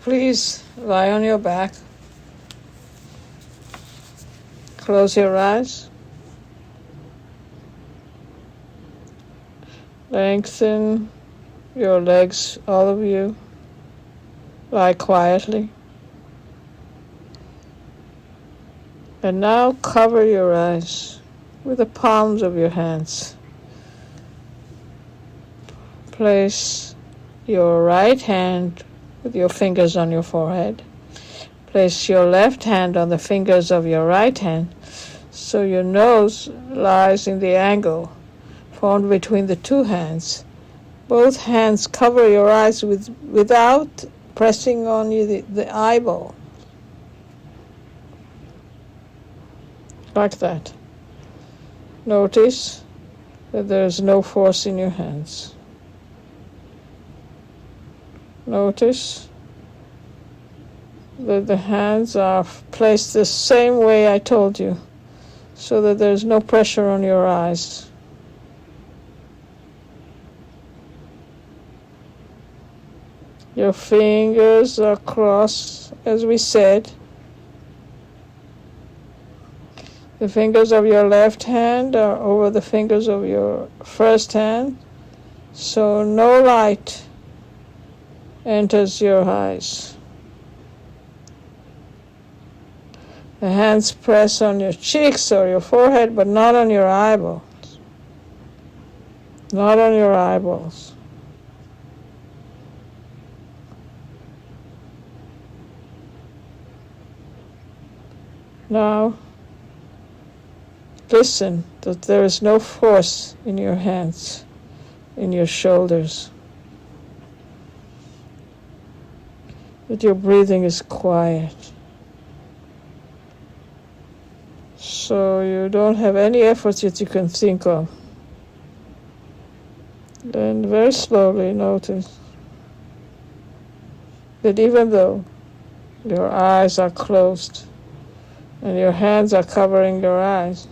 Please lie on your back. Close your eyes. Lengthen your legs, all of you. Lie quietly. And now cover your eyes with the palms of your hands. Place your right hand with your fingers on your forehead. Place your left hand on the fingers of your right hand so your nose lies in the angle formed between the two hands. Both hands cover your eyes without pressing on you the eyeball. Like that. Notice that there is no force in your hands. Notice that the hands are placed the same way I told you, so that there's no pressure on your eyes. Your fingers are crossed, as we said. The fingers of your left hand are over the fingers of your first hand, so no light enters your eyes. The hands press on your cheeks or your forehead, but not on your eyeballs. Not on your eyeballs. Now, listen that there is no force in your hands, in your shoulders. That your breathing is quiet. So you don't have any efforts that you can think of. Then very slowly notice that even though your eyes are closed and your hands are covering your eyes,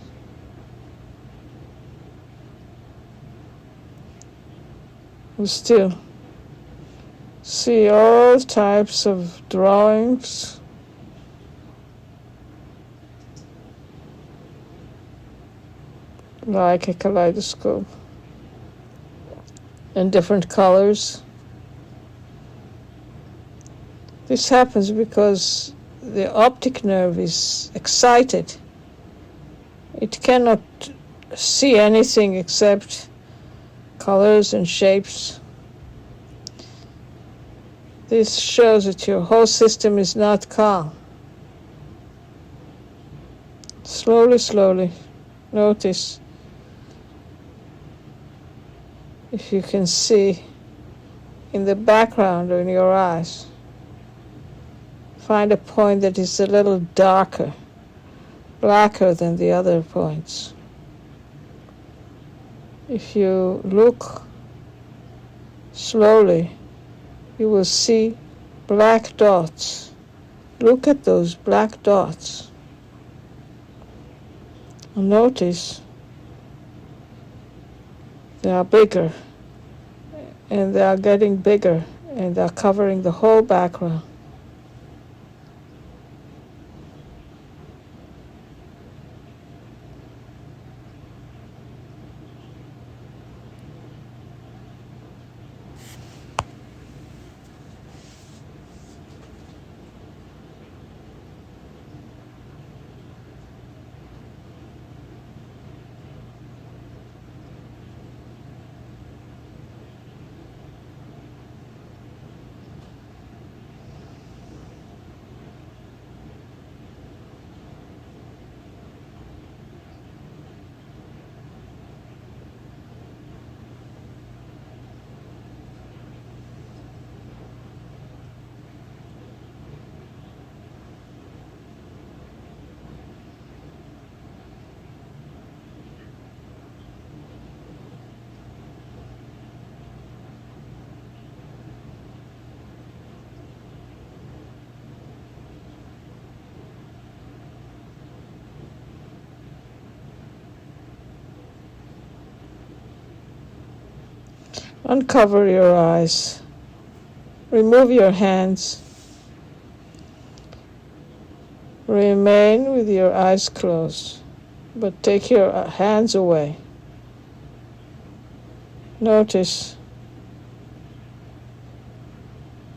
you still see all types of drawings, like a kaleidoscope, in different colors. This happens because the optic nerve is excited. It cannot see anything except colors and shapes. This shows that your whole system is not calm. Slowly, slowly, notice if you can see in the background or in your eyes. Find a point that is a little darker, blacker than the other points. If you look slowly, you will see black dots. Look at those black dots. And notice they are bigger, and they are getting bigger, and they are covering the whole background. Uncover your eyes. Remove your hands Remain with your eyes closed, but take your hands away. Notice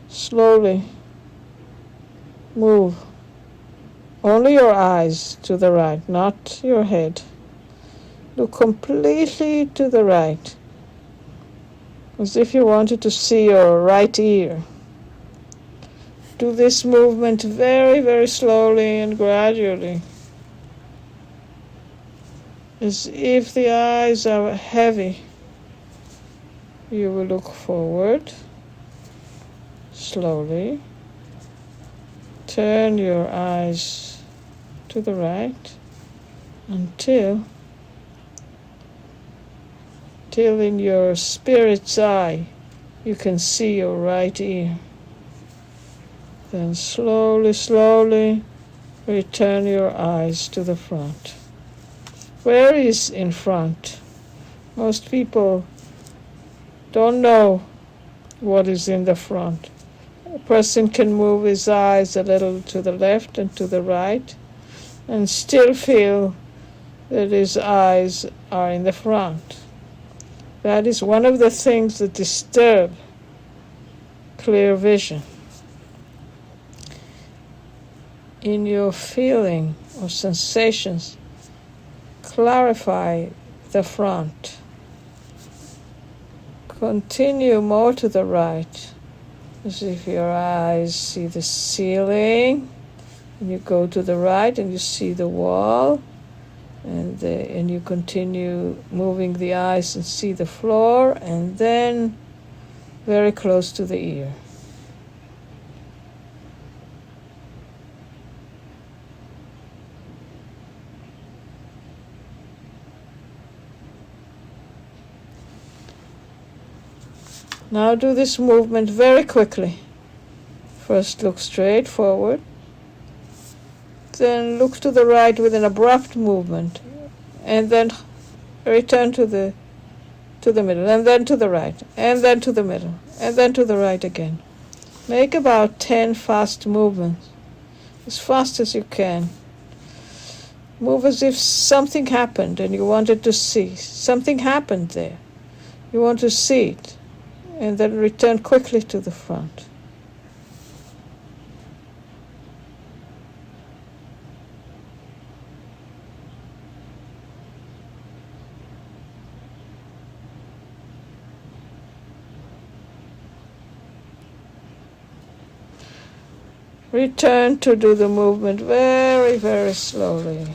slowly move only your eyes to the right, not your head. Look completely to the right, as if you wanted to see your right ear. Do this movement very, very slowly and gradually, as if the eyes are heavy. You will look forward slowly. Turn your eyes to the right until in your spirit's eye you can see your right ear. Then slowly, slowly return your eyes to the front. Where is in front? Most people don't know what is in the front. A person can move his eyes a little to the left and to the right and still feel that his eyes are in the front. That is one of the things that disturb clear vision. In your feeling or sensations, clarify the front. Continue more to the right, as if your eyes see the ceiling, and you go to the right and you see the wall, and you continue moving the eyes and see the floor, and then very close to the ear. Now do this movement very quickly. First look straight forward, then look to the right with an abrupt movement, and then return to the middle, and then to the right, and then to the middle, and then to the right again. Make about 10 fast movements, as fast as you can. Move as if something happened and you wanted to see. Something happened there. You want to see it. And then return quickly to the front. Return to do the movement very, very slowly.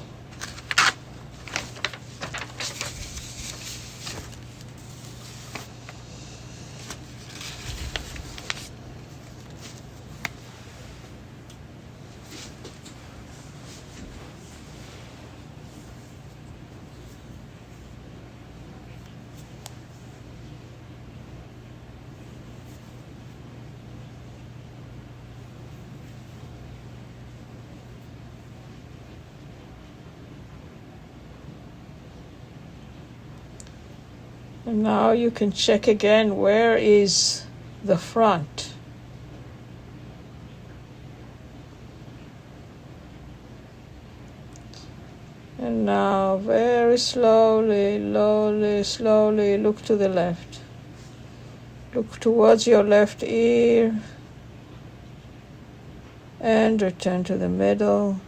And now you can check again, where is the front? And now very slowly, slowly look to the left. Look towards your left ear and return to the middle.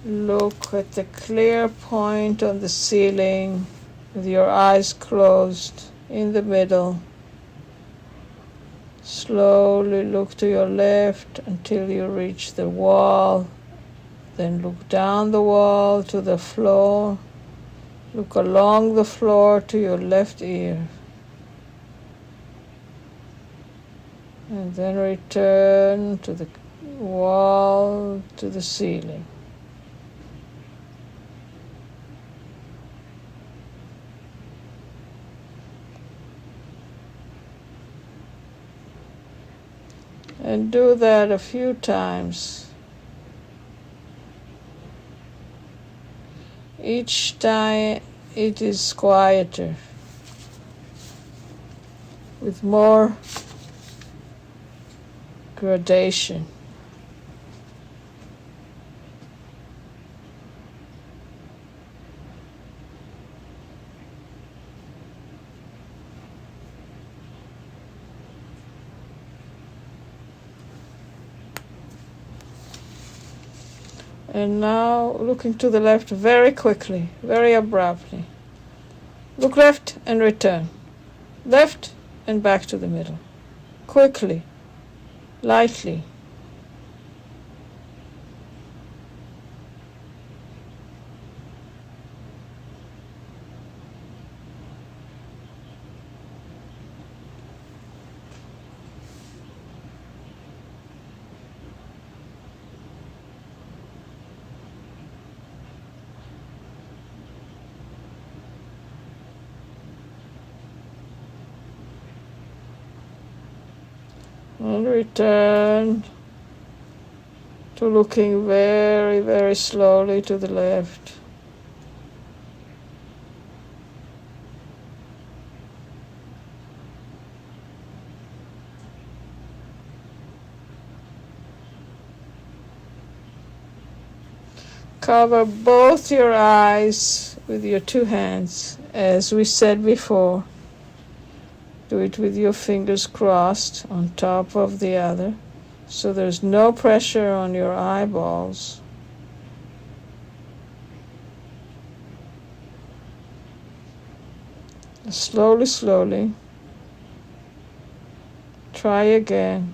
Look at the clear point on the ceiling with your eyes closed in the middle. Slowly look to your left until you reach the wall. Then look down the wall to the floor. Look along the floor to your left ear. And then return to the wall, to the ceiling. And do that a few times. Each time it is quieter, with more gradation. And now looking to the left very quickly, very abruptly. Look left and return. Left and back to the middle. Quickly, lightly. And return to looking very, very slowly to the left. Cover both your eyes with your two hands, as we said before. Do it with your fingers crossed on top of the other, so there's no pressure on your eyeballs. Slowly, slowly. Try again.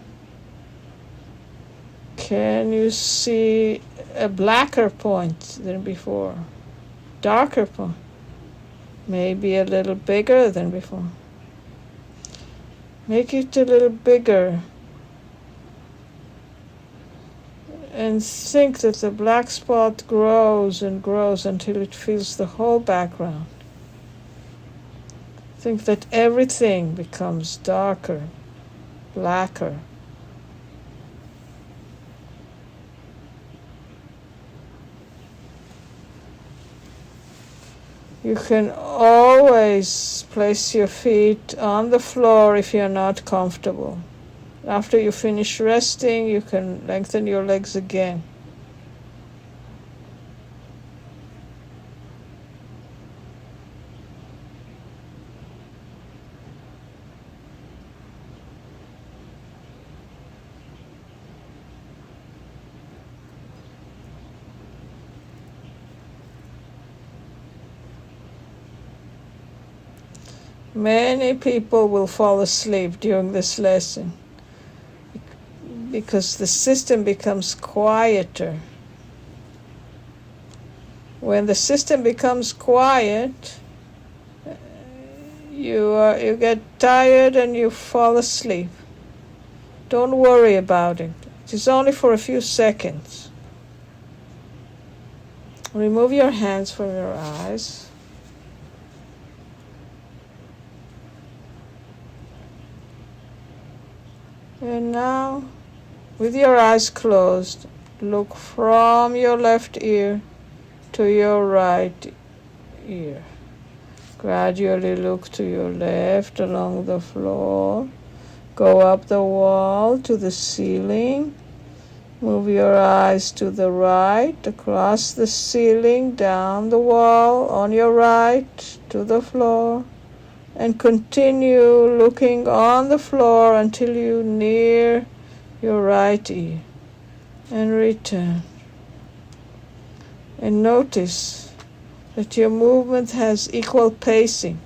Can you see a blacker point than before? Darker point? Maybe a little bigger than before. Make it a little bigger. And think that the black spot grows and grows until it fills the whole background. Think that everything becomes darker, blacker. You can always place your feet on the floor if you're not comfortable. After you finish resting, you can lengthen your legs again. Many people will fall asleep during this lesson because the system becomes quieter. When the system becomes quiet, you get tired and you fall asleep. Don't worry about it. It is only for a few seconds. Remove your hands from your eyes. And now, with your eyes closed, look from your left ear to your right ear. Gradually look to your left along the floor. Go up the wall to the ceiling. Move your eyes to the right, across the ceiling, down the wall, on your right, to the floor. And continue looking on the floor until you near your right ear. And return. And notice that your movement has equal pacing.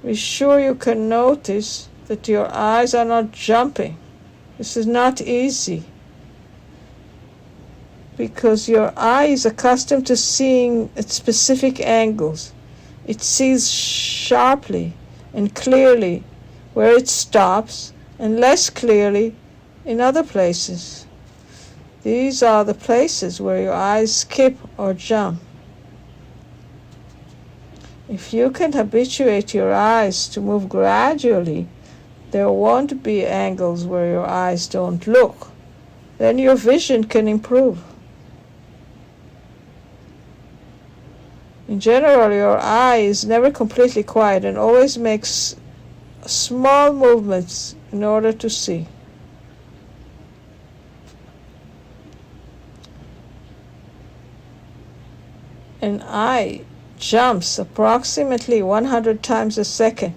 Be sure you can notice that your eyes are not jumping. This is not easy, because your eye is accustomed to seeing at specific angles. It sees sharply and clearly where it stops, and less clearly in other places. These are the places where your eyes skip or jump. If you can habituate your eyes to move gradually, there won't be angles where your eyes don't look. Then your vision can improve. In general, your eye is never completely quiet and always makes small movements in order to see. an eye jumps approximately 100 times a second.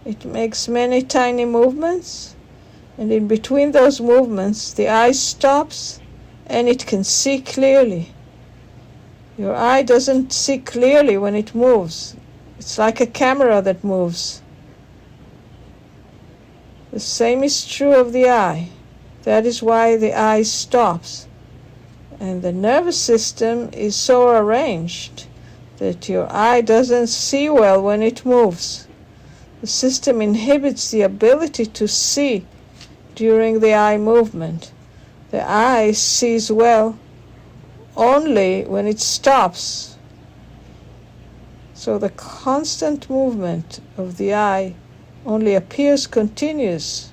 It makes many tiny movements, and in between those movements, the eye stops and it can see clearly. Your eye doesn't see clearly when it moves. It's like a camera that moves. The same is true of the eye. That is why the eye stops. And the nervous system is so arranged that your eye doesn't see well when it moves. The system inhibits the ability to see during the eye movement. The eye sees well only when it stops. So the constant movement of the eye only appears continuous,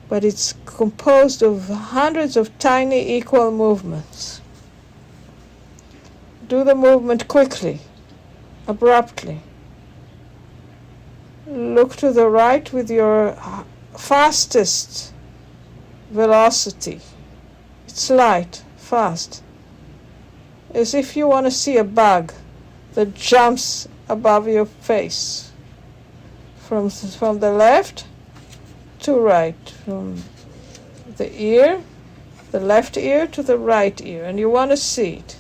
but it's composed of hundreds of tiny equal movements. Do the movement quickly, abruptly. Look to the right with your fastest velocity. It's light, fast, as if you want to see a bug that jumps above your face. From the left to right, from the left ear to the right ear, and you want to see it.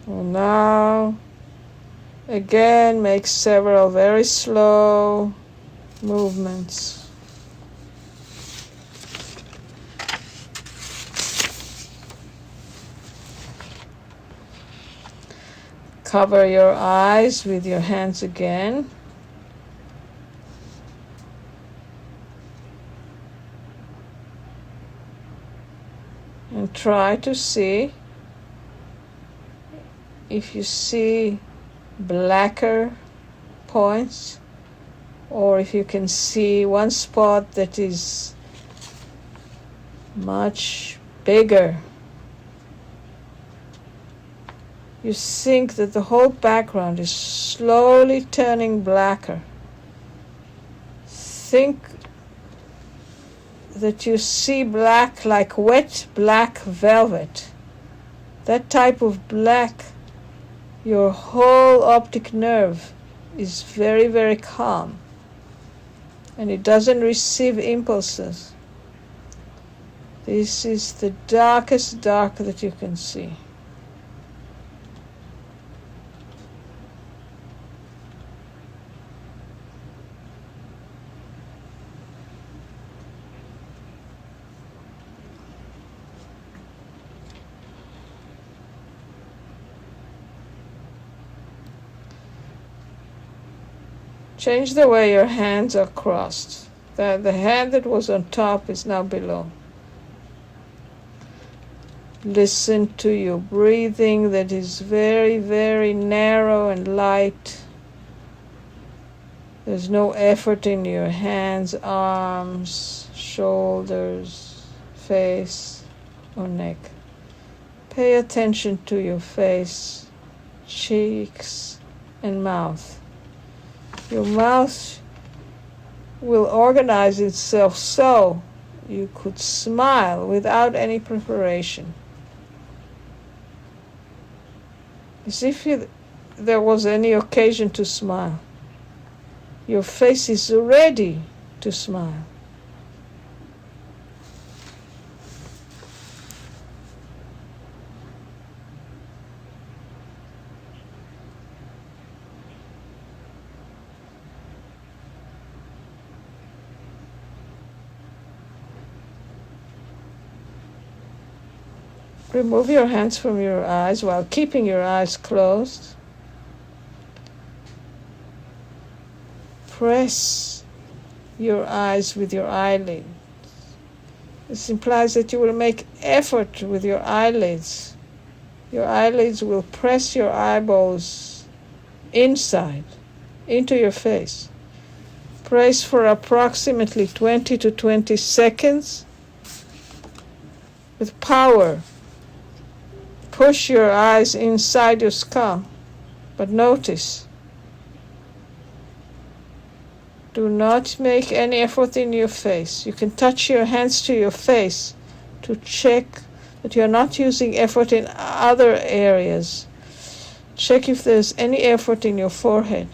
Well, now, again, make several very slow movements. Cover your eyes with your hands again. And try to see if you see blacker points, or if you can see one spot that is much bigger. You think that the whole background is slowly turning blacker. Think that you see black like wet black velvet. That type of black. Your whole optic nerve is very, very calm, and it doesn't receive impulses. This is the darkest dark that you can see. Change the way your hands are crossed. The hand that was on top is now below. Listen to your breathing that is very, very narrow and light. There's no effort in your hands, arms, shoulders, face, or neck. Pay attention to your face, cheeks, and mouth. Your mouth will organize itself so you could smile without any preparation. As if there was any occasion to smile. Your face is ready to smile. Remove your hands from your eyes while keeping your eyes closed. Press your eyes with your eyelids. This implies that you will make effort with your eyelids. Your eyelids will press your eyeballs inside, into your face. Press for approximately 20 to 20 seconds with power. push your eyes inside your skull. But notice, do not make any effort in your face. You can touch your hands to your face to check that you're not using effort in other areas. Check if there's any effort in your forehead.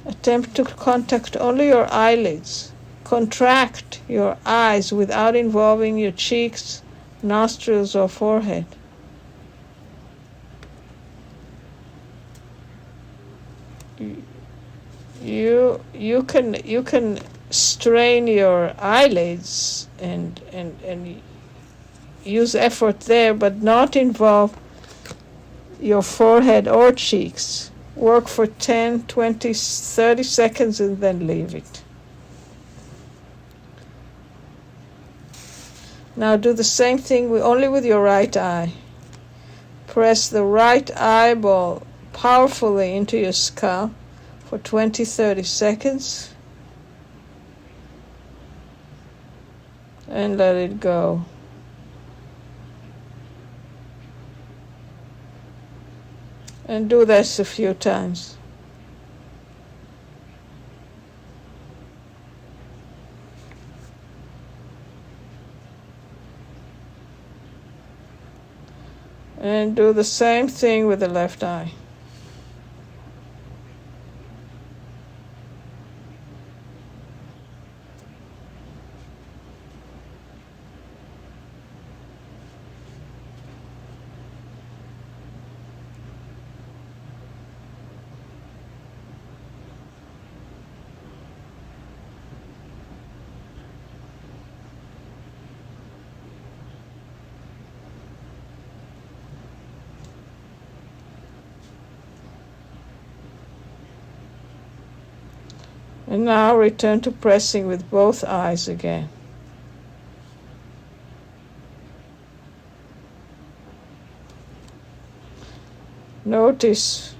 Attempt to contact only your eyelids. Contract your eyes without involving your cheeks, nostrils, or forehead. You can strain your eyelids and use effort there, but not involve your forehead or cheeks. Work for 10, 20, 30 seconds and then leave it. Now do the same thing only with your right eye. Press the right eyeball powerfully into your skull for 20, 30 seconds and let it go. And do this a few times. And do the same thing with the left eye. And now return to pressing with both eyes again. Notice,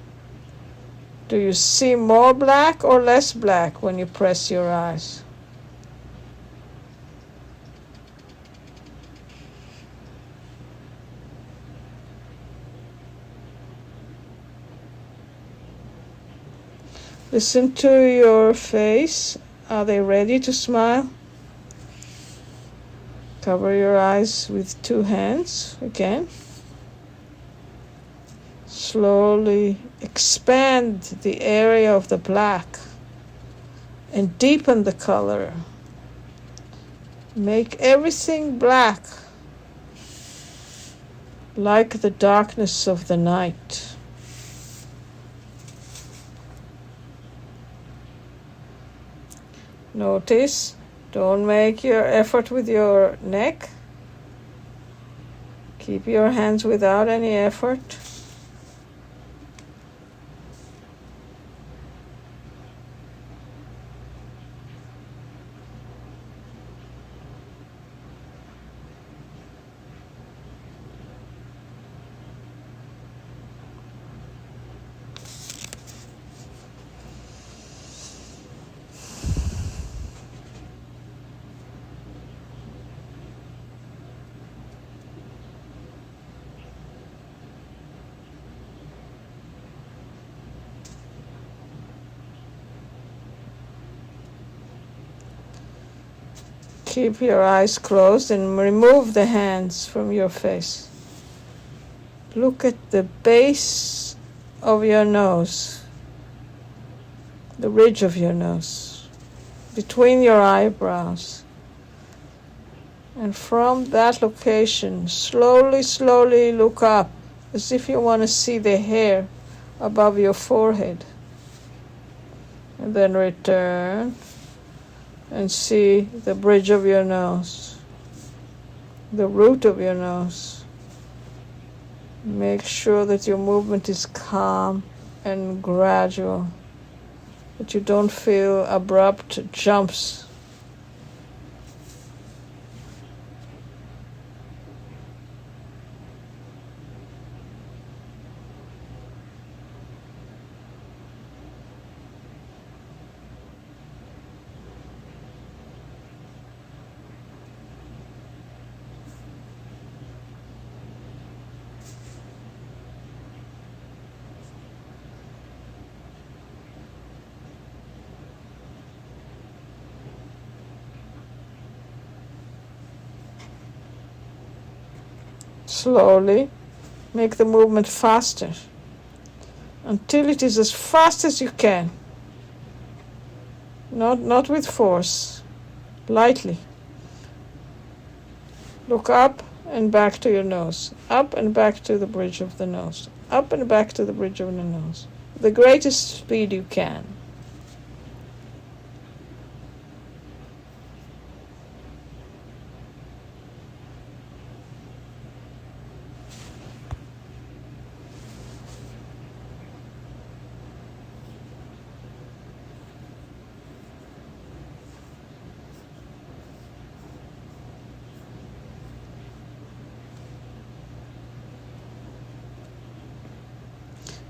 do you see more black or less black when you press your eyes? Listen to your face. Are they ready to smile? Cover your eyes with 2 hands again. Slowly expand the area of the black and deepen the color. Make everything black, like the darkness of the night. Notice, don't make your effort with your neck. Keep your hands without any effort. Keep your eyes closed and remove the hands from your face. Look at the base of your nose, the ridge of your nose, between your eyebrows. And from that location, slowly look up, as if you want to see the hair above your forehead. And then return and see the bridge of your nose, the root of your nose. Make sure that your movement is calm and gradual, that you don't feel abrupt jumps. Slowly make the movement faster until it is as fast as you can. Not with force, lightly. Look up and back to your nose, up and back to the bridge of the nose, up and back to the bridge of the nose, the greatest speed you can.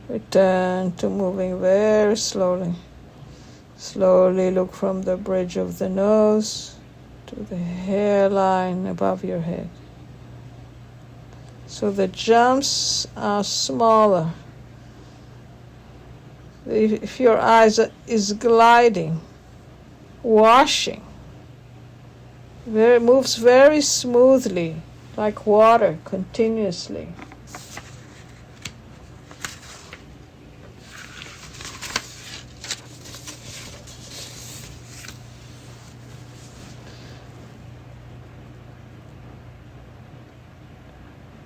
Return to moving very slowly. Slowly look from the bridge of the nose to the hairline above your head. So the jumps are smaller. If your eyes is gliding, washing, moves very smoothly, like water, continuously.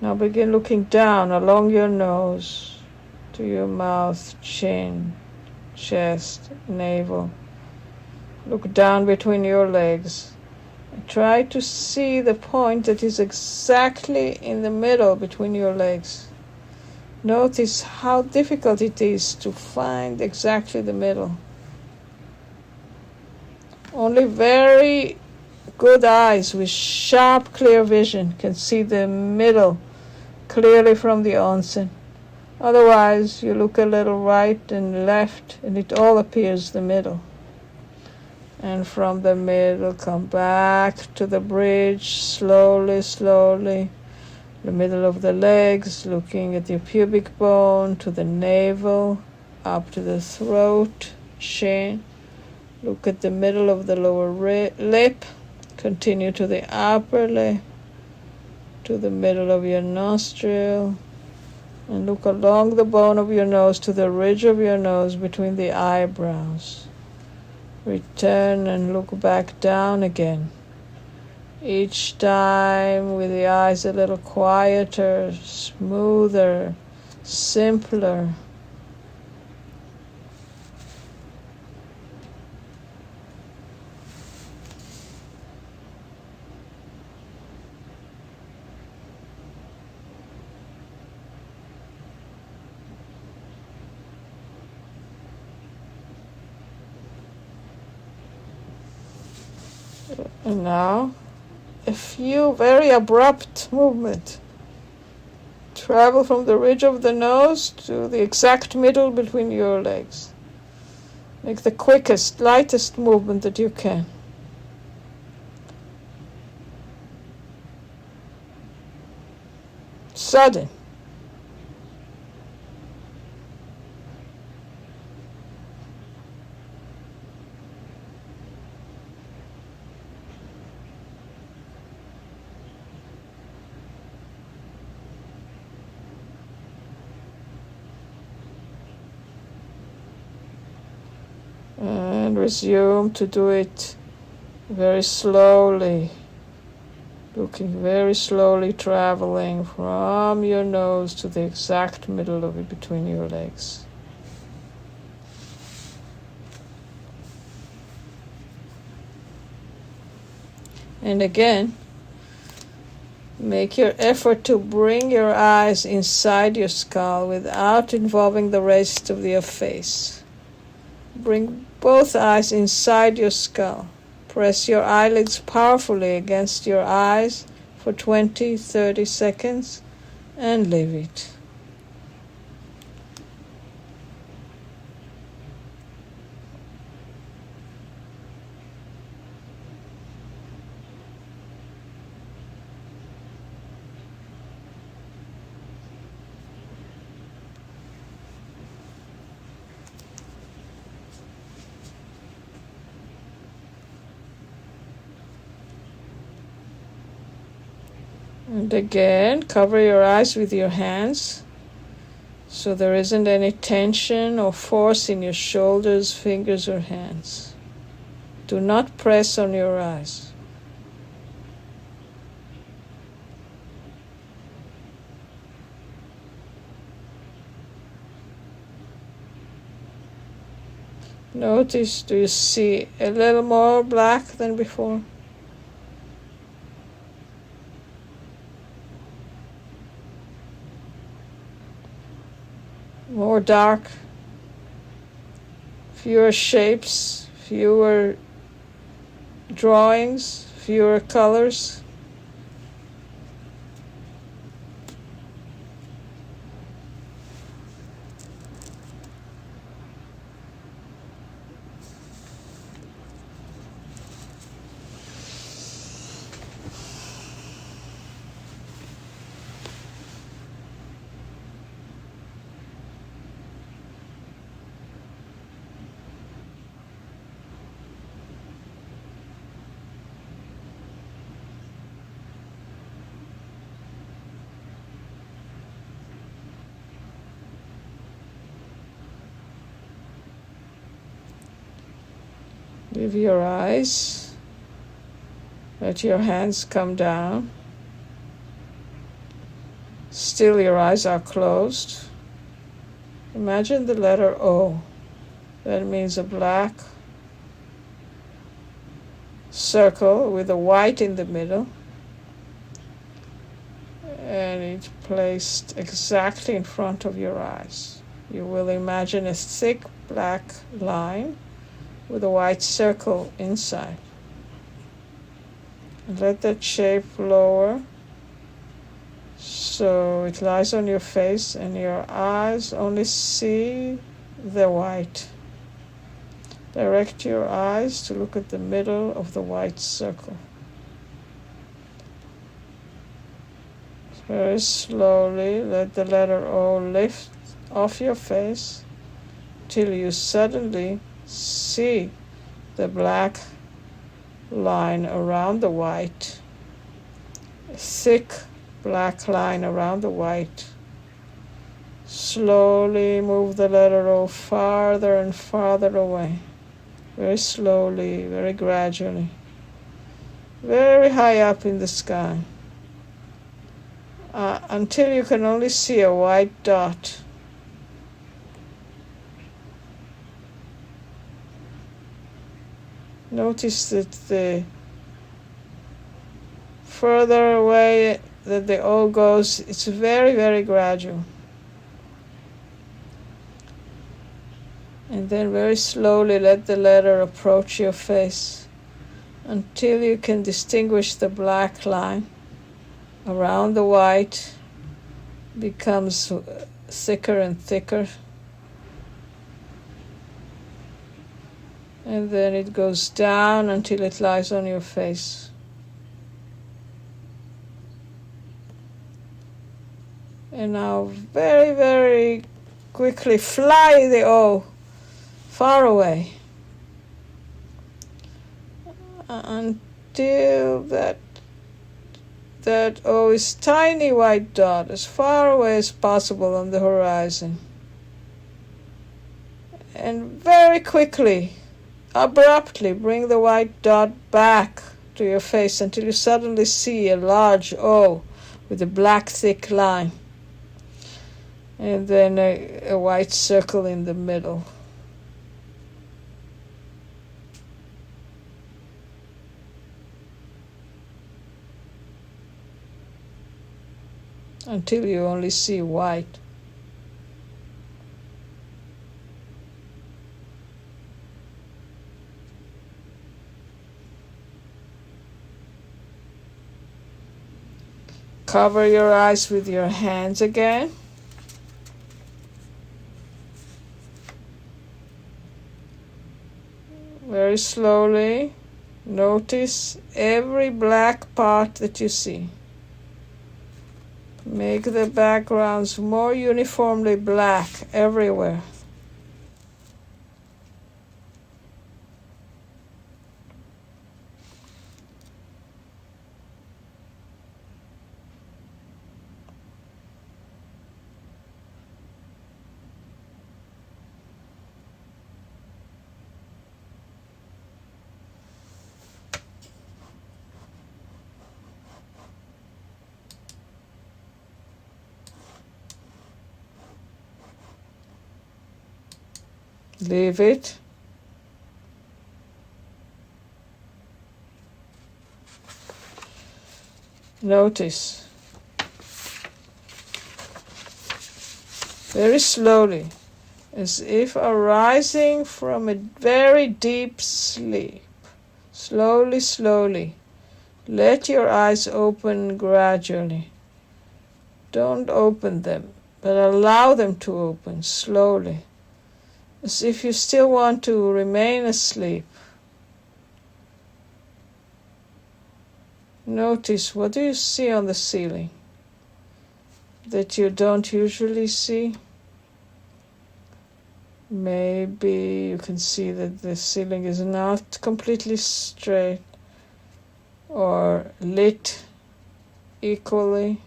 Now begin looking down along your nose to your mouth, chin, chest, navel. Look down between your legs. And try to see the point that is exactly in the middle between your legs. Notice how difficult it is to find exactly the middle. Only very good eyes with sharp, clear vision can see the middle clearly from the onsen. Otherwise, you look a little right and left, and it all appears the middle. And from the middle, come back to the bridge, slowly, slowly. The middle of the legs, looking at your pubic bone, to the navel, up to the throat, chin. Look at the middle of the lower lip. Continue to the upper lip, to the middle of your nostril, and look along the bone of your nose to the ridge of your nose between the eyebrows. Return and look back down again. Each time with the eyes a little quieter, smoother, simpler. And now, a few very abrupt movement. Travel from the ridge of the nose to the exact middle between your legs. Make the quickest, lightest movement that you can. Sudden. And resume to do it very slowly, looking very slowly, traveling from your nose to the exact middle of it between your legs. And again, make your effort to bring your eyes inside your skull without involving the rest of your face. Bring both eyes inside your skull. Press your eyelids powerfully against your eyes for 20-30 seconds and leave it. And again, cover your eyes with your hands so there isn't any tension or force in your shoulders, fingers, or hands. Do not press on your eyes. Notice, do you see a little more black than before? More dark? Fewer shapes, fewer drawings, fewer colors? With your eyes, let your hands come down. Still your eyes are closed. Imagine the letter O. That means a black circle with a white in the middle. And it's placed exactly in front of your eyes. You will imagine a thick black line with a white circle inside. And let that shape lower so it lies on your face and your eyes only see the white. Direct your eyes to look at the middle of the white circle. Very slowly let the letter O lift off your face till you suddenly see the black line around the white, a thick black line around the white. Slowly move the letter O farther and farther away, very slowly, very gradually, very high up in the sky, until you can only see a white dot. Notice that the further away that the O goes, it's very, very gradual. And then very slowly let the letter approach your face until you can distinguish the black line around the white becomes thicker and thicker. And then it goes down until it lies on your face. And now very, very quickly fly the O far away until that O is tiny white dot as far away as possible on the horizon. And very quickly, abruptly, bring the white dot back to your face until you suddenly see a large O with a black thick line. And then a white circle in the middle. Until you only see white. Cover your eyes with your hands again. Very slowly, notice every black part that you see. Make the backgrounds more uniformly black everywhere. Leave it. Notice. Very slowly, as if arising from a very deep sleep. Slowly, slowly. Let your eyes open gradually. Don't open them, but allow them to open slowly, as if you still want to remain asleep. Notice, what do you see on the ceiling that you don't usually see? Maybe you can see that the ceiling is not completely straight or lit equally.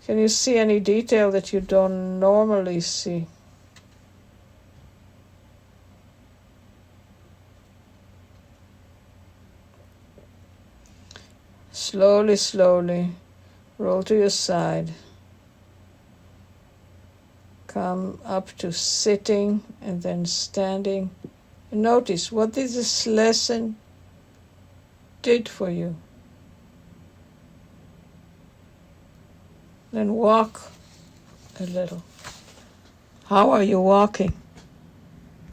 Can you see any detail that you don't normally see? Slowly, slowly, roll to your side. Come up to sitting and then standing. Notice what this lesson did for you. Then walk a little. How are you walking?